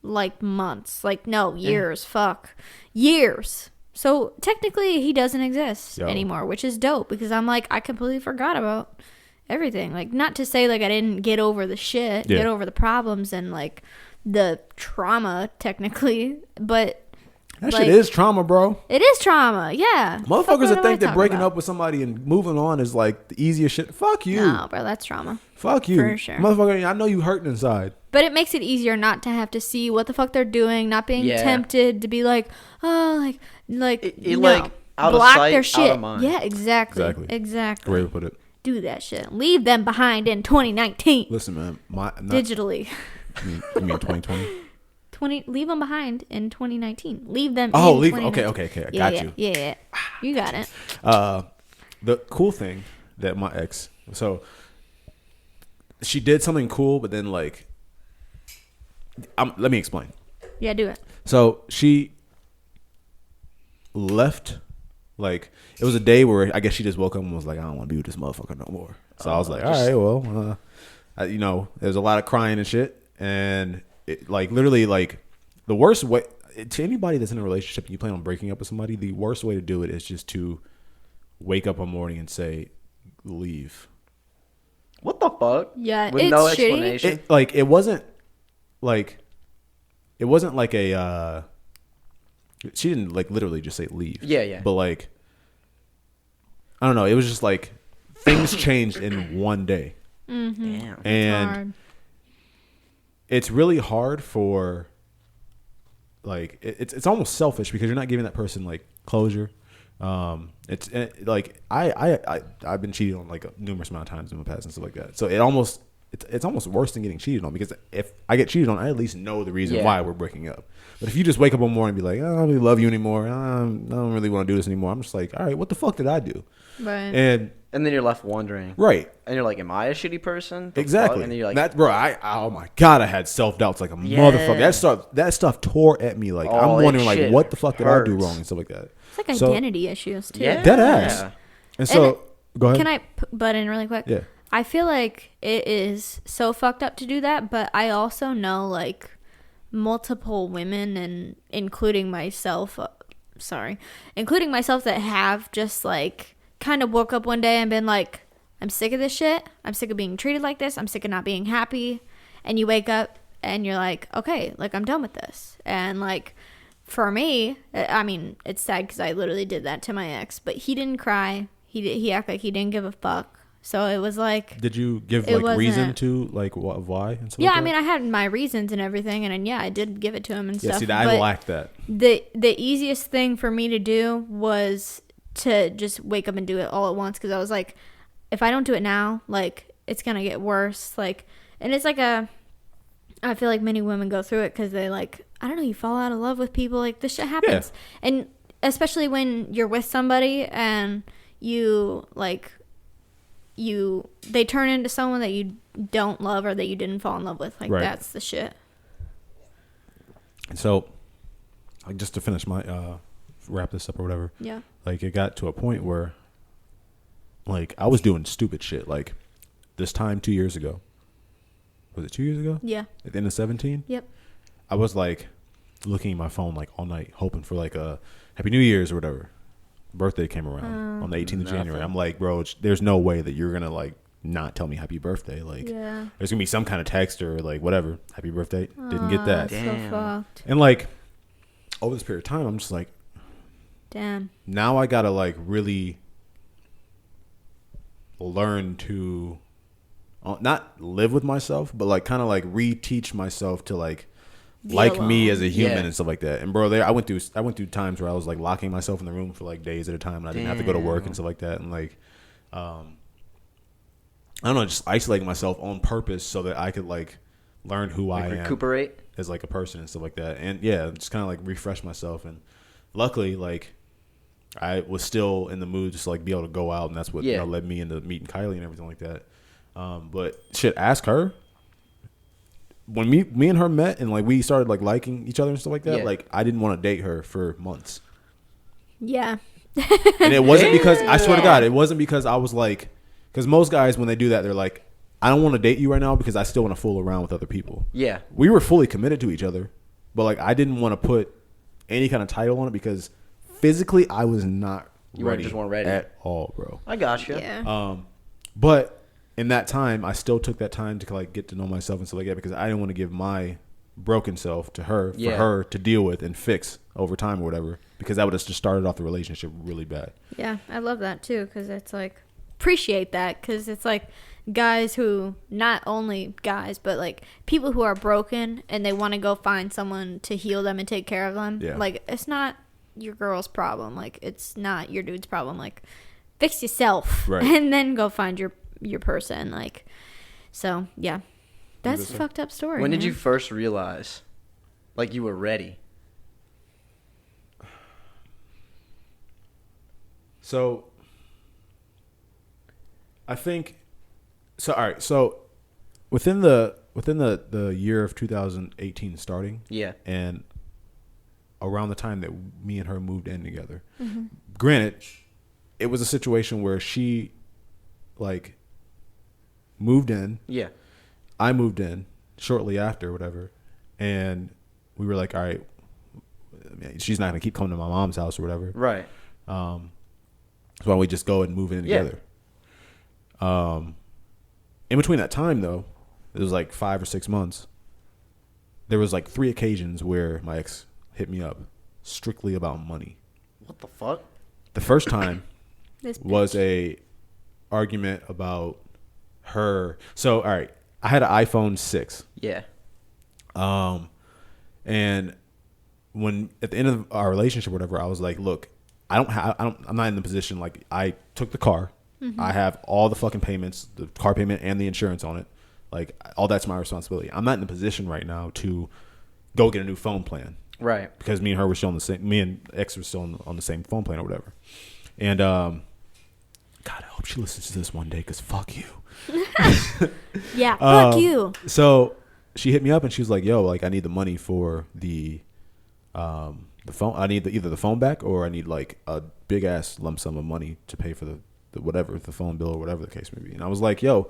like months. Like, no, years. Fuck. Years. So technically he doesn't exist anymore, which is dope because I'm like, I completely forgot about everything. Like, not to say like I didn't get over the shit, get over the problems and like the trauma technically, but That like, shit is trauma, bro. it is trauma, yeah. Fuck, Motherfuckers what that am I think that talking breaking about? up with somebody and moving on is like the easiest shit. Fuck you. No, bro, that's trauma. Fuck you. For sure. Motherfucker, I know you hurting inside. But it makes it easier not to have to see what the fuck they're doing, not being Yeah. tempted to be like, oh, like, Like, like out of block sight, their out shit. of mind. Yeah, exactly. Exactly. Exactly. Great way to put it. Do that shit. Leave them behind in 2019. Listen, man. Digitally. You mean 2020? Leave them behind in 2019. Leave them. Oh, in leave. 2019. Okay. I Yeah, got you. Yeah. You got it. The cool thing that my ex, so she did something cool, but then like, let me explain. Yeah, do it. So she left. Like, it was a day where I guess she just woke up and was like, I don't want to be with this motherfucker no more. So I was like, all right, well, there's a lot of crying and shit, and it, like, literally, like, the worst way to anybody that's in a relationship and you plan on breaking up with somebody, the worst way to do it is just to wake up one morning and say, leave. What the fuck? Yeah, with it's no shitty. explanation. It wasn't like a she didn't like literally just say leave. Yeah. But like, I don't know, it was just like things changed in one day. Mm-hmm. Damn. And Hard. it's really hard for like it's almost selfish because you're not giving that person like closure. It's like I've been cheated on like numerous amount of times in my past and stuff like that. So it's almost worse than getting cheated on, because if I get cheated on, I at least know the reason why we're breaking up. But if you just wake up one morning and be like, I don't really love you anymore, I don't really want to do this anymore, I'm just like, all right, what the fuck did I do? Right. And then you're left wondering. Right. And you're like, am I a shitty person? The Exactly. fuck? And then you're like, that, bro, oh my God, I had self-doubts like a motherfucker. That stuff tore at me. Like, I'm wondering, like, what the fuck did I do wrong and stuff like that. It's like identity issues, too. Yeah. Dead ass. And so, go ahead. Can I butt in really quick? Yeah. I feel like it is so fucked up to do that, but I also know, like, multiple women, and including myself that have just, like, kind of woke up one day and been like, I'm sick of this shit. I'm sick of being treated like this. I'm sick of not being happy. And you wake up and you're like, okay, like, I'm done with this. And, like, for me, I mean, it's sad because I literally did that to my ex, but he didn't cry. He acted like he didn't give a fuck. So it was like, did you give like reason to like why and stuff? Yeah, like I that? mean, I had my reasons and everything, and yeah, I did give it to him and stuff. Yeah, see, I lacked that. The easiest thing for me to do was to just wake up and do it all at once, because I was like, if I don't do it now, like, it's gonna get worse. Like, and it's like I feel like many women go through it because they, like, I don't know, you fall out of love with people, like, this shit happens. Yeah. And especially when you're with somebody and you, like, they turn into someone that you don't love or that you didn't fall in love with. Like, that's the shit. So, like, just to finish my wrap this up or whatever. Yeah. Like, it got to a point where, like, I was doing stupid shit. Like, this time 2 years ago. Was it 2 years ago? Yeah. At the end of 17? Yep. I was, like, looking at my phone, like, all night, hoping for, like, a Happy New Year's or whatever. Birthday came around on the 18th of January. I'm like, bro, there's no way that you're going to, like, not tell me happy birthday. Like, there's going to be some kind of text or, like, whatever. Happy birthday. Didn't get that. Damn. So fucked. And, like, over this period of time, I'm just like, damn. Now I got to, like, really learn to not live with myself, but, like, kind of, like, reteach myself to, like me as a human and stuff like that. And bro, I went through times where I was like locking myself in the room for like days at a time, and I didn't have to go to work and stuff like that. And like, I don't know, just isolating myself on purpose so that I could like learn who I am, recuperate as like a person and stuff like that. And yeah, just kind of like refresh myself. And luckily, like, I was still in the mood just to like be able to go out, and that's what led me into meeting Kylie and everything like that. But shit, ask her. When me and her met and like we started like liking each other and stuff like that, like I didn't want to date her for months. Yeah. And it wasn't because, I swear to God, it wasn't because I was like, because most guys when they do that, they're like, I don't want to date you right now because I still want to fool around with other people. Yeah. We were fully committed to each other, but like I didn't want to put any kind of title on it because physically I was not ready. You just weren't ready at all, bro. I gotcha. Yeah. But in that time, I still took that time to like get to know myself and stuff like that because I didn't want to give my broken self to her for her to deal with and fix over time or whatever, because that would have just started off the relationship really bad. Yeah, I love that too, because it's like, appreciate that, because it's like guys who, not only guys, but like people who are broken and they want to go find someone to heal them and take care of them. Yeah. Like, it's not your girl's problem. Like, it's not your dude's problem. Like, fix yourself. Right. And then go find your person. Like, so, yeah. That's a fucked up story. When did man. you first realize, like, you were ready? So, I think, so, all right. So, within the year of 2018 starting. Yeah. And around the time that me and her moved in together. Mm-hmm. Granted, it was a situation where she, like, moved in. Yeah. I moved in shortly after, whatever. And we were like, all right, she's not going to keep coming to my mom's house or whatever. Right. So why don't we just go and move in together? In between that time, though, it was like 5 or 6 months. There was like 3 occasions where my ex hit me up strictly about money. What the fuck? The first time This was bitch. a argument about her. So, all right, I had an iPhone 6. Yeah. And when at the end of our relationship or whatever, I was like, look, I'm not in the position, like, I took the car. Mm-hmm. I have all the fucking payments, the car payment and the insurance on it. Like, all that's my responsibility. I'm not in the position right now to go get a new phone plan. Right. Because me and her were still on the same, me and ex were still on the same phone plan or whatever. And, God, I hope she listens to this one day, because fuck you. Yeah, fuck you. So she hit me up and she was like, yo, like, I need the money for the phone. I need either the phone back, or I need like a big ass lump sum of money to pay for the whatever, the phone bill or whatever the case may be. And I was like, yo,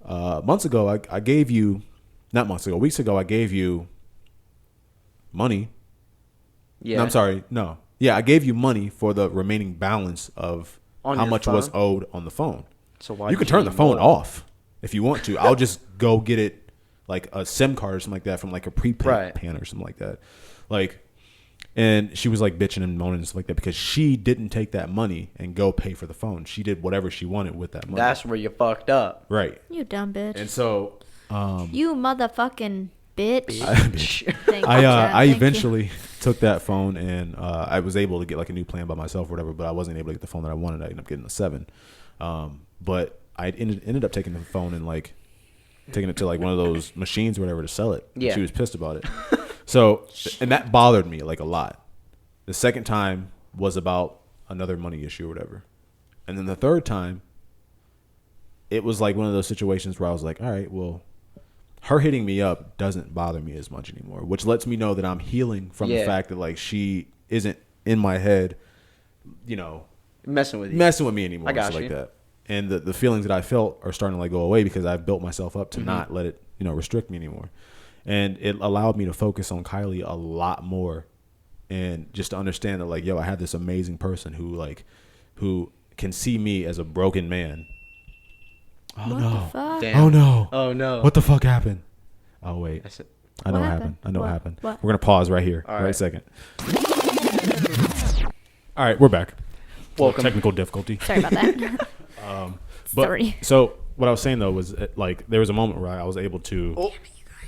months ago, I gave you, not months ago, weeks ago, I gave you money. Yeah. No, I'm sorry. No. Yeah, I gave you money for the remaining balance of On how your much phone? was owed on the phone. So why You did can turn the need phone more? off if you want to. I'll just go get it, like a SIM card or something like that, from like a prepaid Right. plan or something like that. Like, and she was like bitching and moaning and stuff like that because she didn't take that money and go pay for the phone. She did whatever she wanted with that money. That's where you fucked up. right. You dumb bitch. And so, You motherfucking bitch. Bitch. Thank you, I Chad. Thank you. eventually took that phone and I was able to get like a new plan by myself or whatever, but I wasn't able to get the phone that I wanted. I ended up getting a 7. But I ended up taking the phone and like taking it to like one of those machines or whatever to sell it. Yeah. She was pissed about it. So, and that bothered me like a lot. The second time was about another money issue or whatever. And then the third time, it was like one of those situations where I was like, all right, well, her hitting me up doesn't bother me as much anymore, which lets me know that I'm healing from the Yeah. fact that like she isn't in my head, you know, Messing with you. messing with me anymore. I got stuff you. like that. And the feelings that I felt are starting to like go away because I've built myself up to not let it, you know, restrict me anymore. And it allowed me to focus on Kylie a lot more, and just to understand that like, yo, I have this amazing person who can see me as a broken man. Oh What no. the fuck? Damn. Oh no. Oh no. What the fuck happened? Oh wait. That's it. I know What what happened? happened. I know what What? happened. What? We're gonna pause right here. All Right right. second. All right, we're back. Welcome. Technical difficulty. Sorry about that. But, Sorry. So what I was saying though was like there was a moment where I was able to. Oh.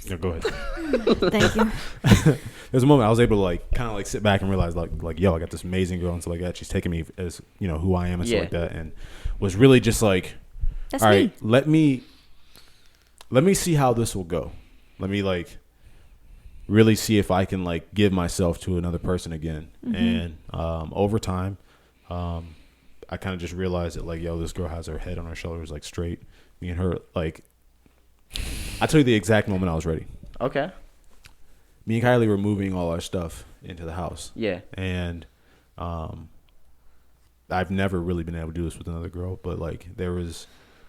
Yeah, go ahead. Thank you. There's a moment I was able to like kind of like sit back and realize like yo, I got this amazing girl and stuff like that. She's taking me as, you know, who I am and Yeah. stuff like that, and was really just like, That's all me. right, let me see how this will go. Let me like really see if I can like give myself to another person again. And over time, I kind of just realized that like, yo, this girl has her head on her shoulders, like straight. Me and her, like, I'll tell you the exact moment I was ready. Okay. Me and Kylie were moving all our stuff into the house. Yeah. And I've never really been able to do this with another girl, but like there was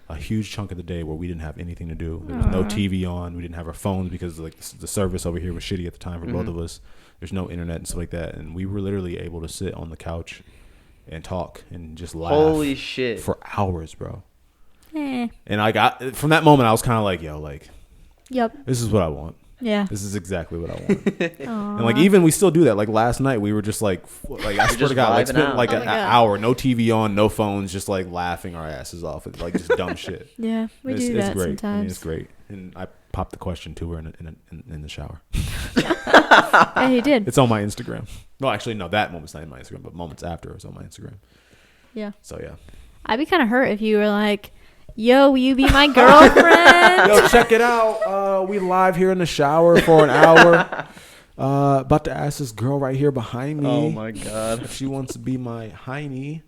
a huge chunk of the day where we didn't have anything to do. There was no TV on. We didn't have our phones because like the service over here was shitty at the time for both of us. There's no internet and stuff like that. And we were literally able to sit on the couch and talk and just laugh. Holy shit. For hours, bro. Eh. And I got, from that moment, I was kind of like, yo, like, Yep. this is what I want. Yeah. This is exactly what I want. And like, even we still do that. Like last night, we were just like I swear just to God, like vibing spent out. like Oh an my God. hour, no TV on, no phones, just like laughing our asses off at like just dumb shit. Yeah, we It's do it's that great. sometimes. I mean, it's great. And I popped the question to her in the shower. Yeah, he did. It's on my Instagram. Well, actually, no, that moment's not in my Instagram, but moments after it's on my Instagram. Yeah. So, yeah. I'd be kind of hurt if you were like, yo, will you be my girlfriend? Yo, check it out. We live here in the shower for an hour. About to ask this girl right here behind me. Oh, my God. If she wants to be my hiney.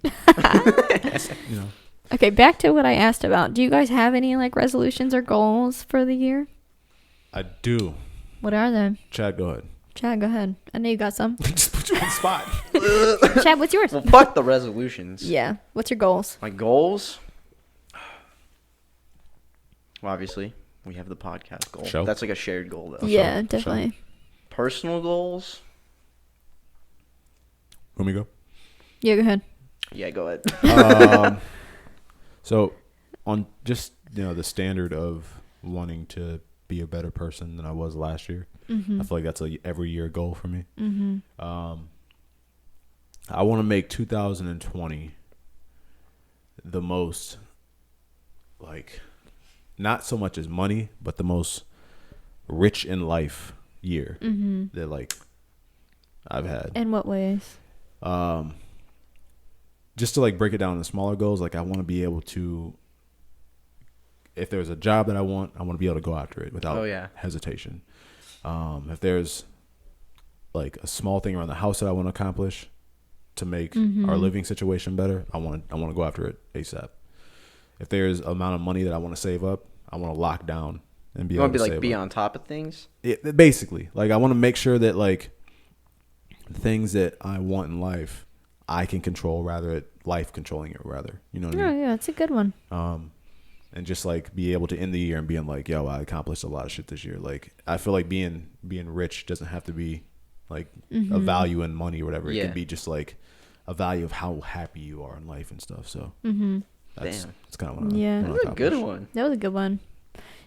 You know. Okay, back to what I asked about. Do you guys have any like resolutions or goals for the year? I do. What are they? Chad, go ahead. Chad, go ahead. I know you got some. Just put you on the spot. Chad, what's yours? Well, fuck the resolutions. Yeah. What's your goals? My goals? Well, obviously, we have the podcast goal. Show. That's like a shared goal, though. Yeah, definitely. Personal goals? Let me go. Yeah, go ahead. Yeah, go ahead. So, on just the standard of wanting to be a better person than I was last year, I feel like that's a every year goal for me. I want to make 2020 the most, like, not so much as money, but the most rich in life year that like I've had. In what ways? Just to like break it down into smaller goals, like I want to be able to, if there's a job that I want to be able to go after it without hesitation. If there's like a small thing around the house that I want to accomplish to make our living situation better, I want to go after it ASAP. If there's an amount of money that I want to save up, I want to lock down and be You able want to to be like save be up. on top of things? Basically, like I want to make sure that like the things that I want in life, I can control rather than life controlling it rather. You know what I mean? Yeah, it's a good one. And just like be able to end the year and being like, yo, I accomplished a lot of shit this year. Like I feel like being rich doesn't have to be like a value in money or whatever. It can be just like a value of how happy you are in life and stuff. So that's kind of what I That's a good one. That was a good one.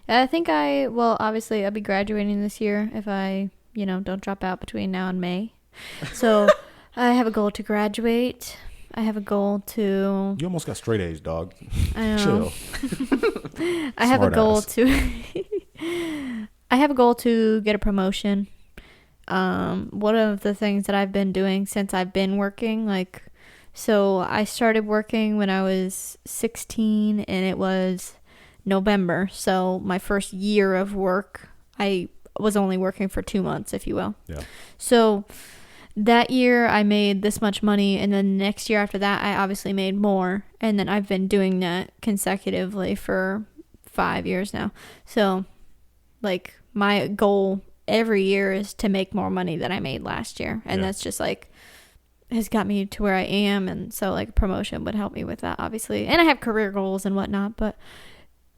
I think obviously I'll be graduating this year if I, don't drop out between now and May. So I have a goal to graduate. I have a goal to... You almost got straight A's, dog. I know. Chill. I have a goal ass. to... I have a goal to get a promotion. One of the things that I've been doing since I've been working, so I started working when I was 16 and it was November. So my first year of work, I was only working for 2 months, if you will. Yeah. So that year I made this much money, and then next year after that I obviously made more, and then I've been doing that consecutively for 5 years now. So like my goal every year is to make more money than I made last year, and that's just like has got me to where I am. And so like promotion would help me with that, obviously, and I have career goals and whatnot, but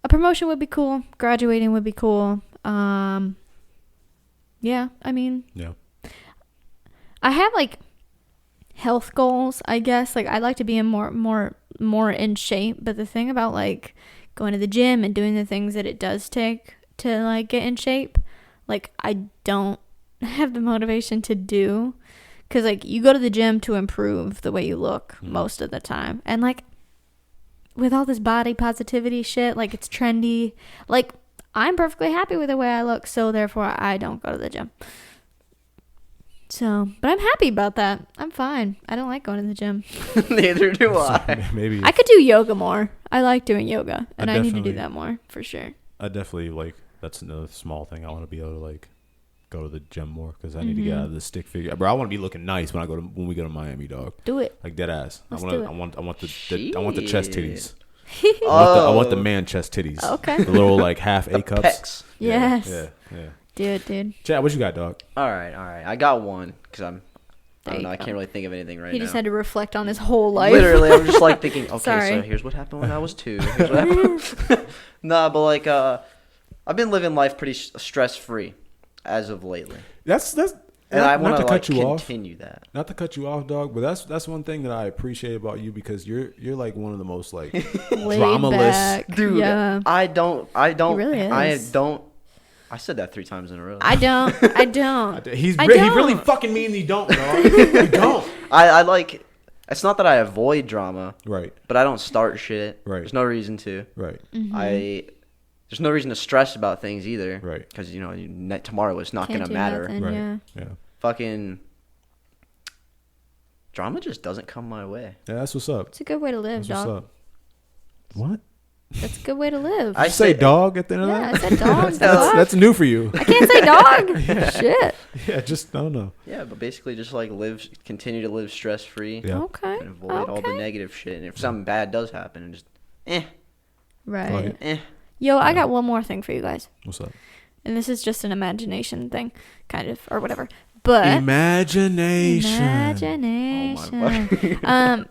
a promotion would be cool, graduating would be cool. I have like health goals, I guess. Like I'd like to be in more in shape, but the thing about like going to the gym and doing the things that it does take to like get in shape, like I don't have the motivation to do, because like you go to the gym to improve the way you look most of the time, and like with all this body positivity shit, like it's trendy, like I'm perfectly happy with the way I look, so therefore I don't go to the gym. So, but I'm happy about that. I'm fine. I don't like going to the gym. Neither do I. Maybe I could do yoga more. I like doing yoga, and I need to do that more for sure. I definitely like, that's another small thing. I want to be able to like go to the gym more, because I need to get out of the stick figure. Bro, I want to be looking nice when we go to Miami, dog. Do it. Like dead ass. Let's I do it. want the chest titties. Oh. I want the man chest titties. Okay. The little like half A cups. Pecs. Yes. Yeah. Do it, dude. Chad, what you got, dog? All right. I got one because I There don't you know. I go. can't really think of anything right now. He just had to reflect on his whole life. Literally, I'm just like thinking, okay, Sorry. so here's what happened when I was 2. Here's what happened. Nah, but like, I've been living life pretty stress free as of lately, and I want to like continue that. Not to cut you off, dog, but that's one thing that I appreciate about you, because you're like one of the most like Laid dramaless. back. Dude, Yeah. I don't. He really is. I said that 3 times in a row. I don't. He's I he don't. really fucking mean he don't, dog. He don't. I like. It's not that I avoid drama, Right. but I don't start shit. Right. There's no reason to. Right. Mm-hmm. I there's no reason to stress about things either. Right. Because, tomorrow is not going to matter. Nothing, Right. Yeah. Fucking drama just doesn't come my way. Yeah, that's what's up. It's a good way to live, That's dog. what's up. What? That's a good way to live. I Say dog at the end of yeah, that? I said dog. That's new for you. I can't say dog. Shit. Yeah, just I don't know. Yeah, but basically just like continue to live stress free. Yeah. Okay. And avoid all the negative shit. And if something bad does happen, and just Right. Right. Yo, I got one more thing for you guys. What's up? And this is just an imagination thing, kind of, or whatever. But Imagination. Oh my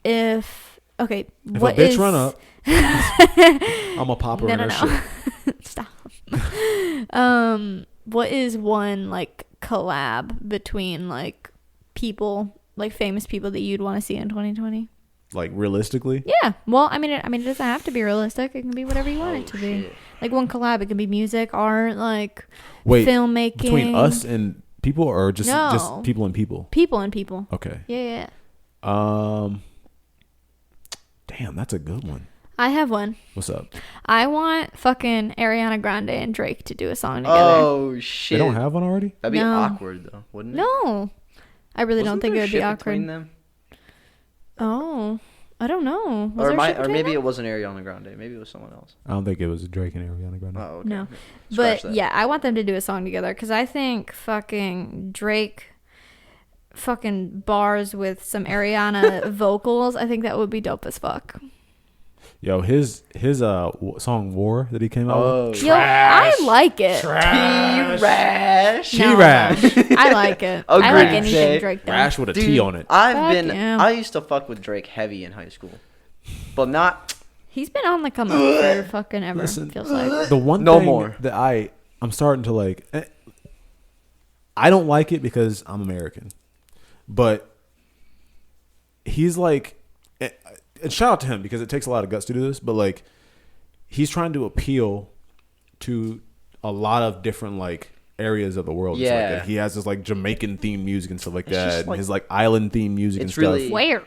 if If what a bitch is run up, I'm a pop her in her shit. Stop. What is one like collab between like people, like famous people that you'd want to see in 2020? Like realistically? Yeah. Well, I mean, it doesn't have to be realistic. It can be whatever you want it to be. shit. Like one collab, it can be music, art, like Wait, filmmaking. between us and people, or just No. people and people? People and people. Okay. Yeah. Damn, that's a good one. I have one. What's up? I want fucking Ariana Grande and Drake to do a song together. Oh shit! They don't have one already? That'd be No. awkward though, wouldn't it? No. I really don't Wasn't think it there would be shit awkward. between them? Oh, I don't know. Was there shit Or between maybe them? it wasn't Ariana Grande. Maybe it was someone else. I don't think it was Drake and Ariana Grande. Oh, okay. No. Scratch But that. yeah, I want them to do a song together because I think fucking Drake fucking bars with some Ariana vocals. I think that would be dope as fuck. Yo, his song War that he came out Oh, with. Yo, I like it. T-Rash. No. T-Rash. I like it. I like Agreed, anything Jay. Drake does. Rash with a T Dude, on it. I used to fuck with Drake heavy in high school, but not. He's been on the come up for fucking ever. Listen, feels like. The one No thing more. that I'm starting to like, I don't like it because I'm American, but he's like, and shout out to him because it takes a lot of guts to do this, but like he's trying to appeal to a lot of different like areas of the world. And stuff like Yeah. that. He has this like Jamaican themed music and stuff like It's that, just, and like- his like island themed music and It's stuff. really- Where?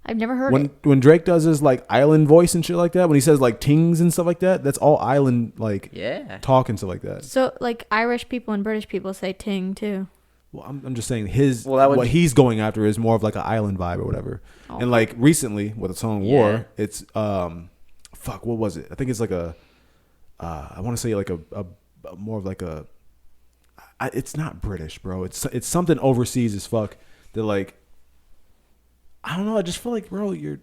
I've never heard it. When Drake does his like island voice and shit like that, when he says like tings and stuff like that, that's all island like Yeah. talk and stuff like that. So, like, Irish people and British people say ting, too. Well, I'm just saying Well, what he's going after is more of like an island vibe or whatever. Oh. And like recently with the song Yeah. War, it's what was it? I think it's like a I want to say like a more of like a it's not British, bro. It's something overseas as fuck that like I don't know. I just feel like, bro, I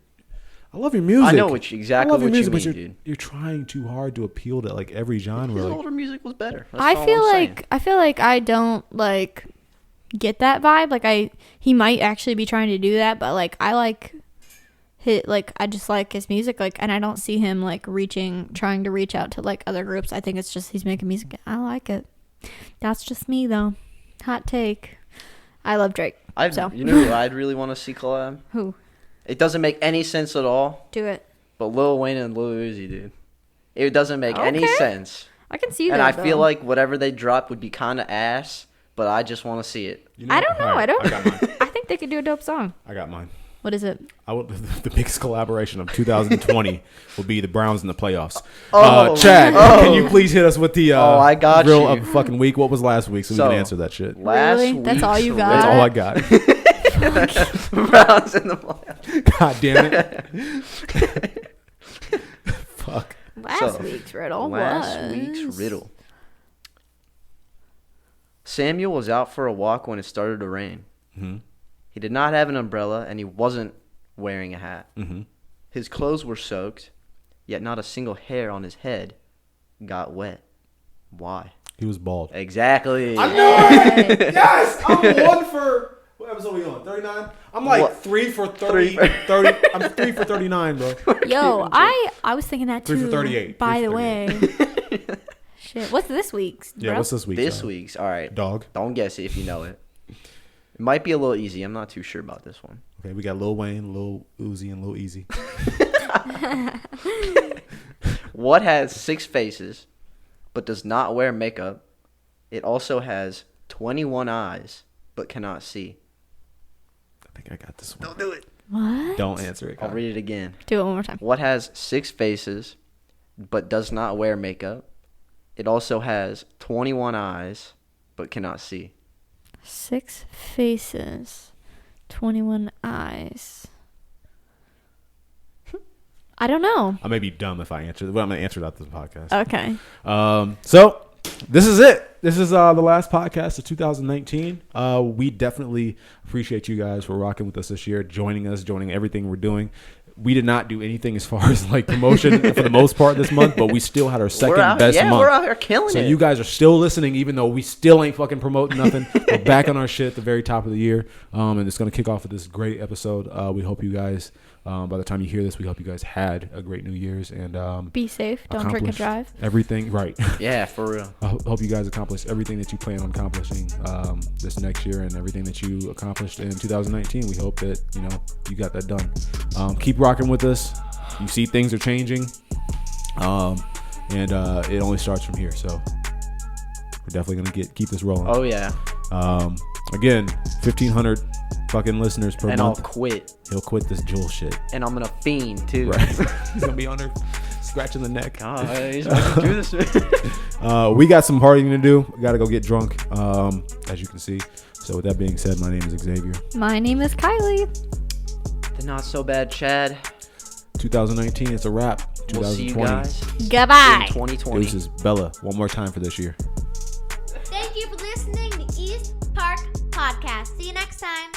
love your music. I know exactly I love your what music, you but mean, dude. you're trying too hard to appeal to like every genre. His Like, older music was better. That's I all feel I'm saying. like I don't, like, get that vibe. Like, he might actually be trying to do that, but, like, I just like his music, like, and I don't see him, like, trying to reach out to, like, other groups. I think it's just he's making music. I like it. That's just me, though. Hot take. I love Drake. You know who I'd really want to see collab? Who? It doesn't make any sense at all, Do it. but Lil Wayne and Lil Uzi, dude. It doesn't make any Okay. sense. I can see And that, I feel though. like whatever they drop would be kind of ass, but I just want to see it. you I don't know. All right, I don't. I got mine. I think they could do a dope song. I got mine. What is it? The biggest collaboration of 2020 will be the Browns in the playoffs. Oh, Chad, can you please hit us with the I got real you. of fucking week? What was last week so we So, can answer that shit? Last Really? That's all you week's got? That's riddle- all I got. Browns in the playoffs. God damn it. Fuck. Last So, week's riddle Last was... week's riddle. Samuel was out for a walk when it started to rain. Mm-hmm. He did not have an umbrella, and he wasn't wearing a hat. Mm-hmm. His clothes were soaked, yet not a single hair on his head got wet. Why? He was bald. Exactly. I knew it! Yes! I'm one for... What episode are we on? 39? I'm like What? 3 for 30. I'm 3 for 39, bro. Yo, I was thinking that too. 3 for 38. By 3 the for way. Shit. What's this week's, Yeah, bro? what's this week? This week's, all right. Dog. Don't guess it if you know it. It might be a little easy. I'm not too sure about this one. Okay, we got Lil Wayne, Lil Uzi, and Lil Easy. What has 6 faces, but does not wear makeup? It also has 21 eyes, but cannot see. I think I got this one. Don't do it. What? Don't answer it. I'll Kyle. read it again. Do it one more time. What has 6 faces, but does not wear makeup. It also has 21 eyes, but cannot see. 6 faces, 21 eyes. I don't know. I may be dumb if I answer. Well, I'm going to answer it out this podcast. Okay. So this is it. This is the last podcast of 2019. We definitely appreciate you guys for rocking with us this year, joining everything we're doing. We did not do anything as far as like promotion for the most part this month, but we still had our second best month. We're out here killing it. So you guys are still listening, even though we still ain't fucking promoting nothing. We're back on our shit at the very top of the year, and it's gonna kick off with this great episode. We hope you guys, by the time you hear this, we hope you guys had a great New Year's and be safe. Don't drink and drive. Everything right. Yeah, for real. I hope you guys accomplish everything that you plan on accomplishing this next year and everything that you accomplished in 2019. We hope that you got that done. Keep rocking with us. You see things are changing, and it only starts from here. So we're definitely gonna keep this rolling. Oh yeah. Again, 1,500 fucking listeners per month. And I'll quit. He'll quit this Joel shit. And I'm gonna fiend too. Right. He's gonna be on there scratching the neck. God, he's gonna do this. We got some partying to do. We gotta go get drunk, as you can see. So with that being said, my name is Xavier. My name is Kylie. The not so bad Chad. 2019, it's a wrap. 2020. We'll see you guys. Goodbye. In 2020. This is Bella. One more time for this year. Thank you for listening to East Park Podcast. See you next time.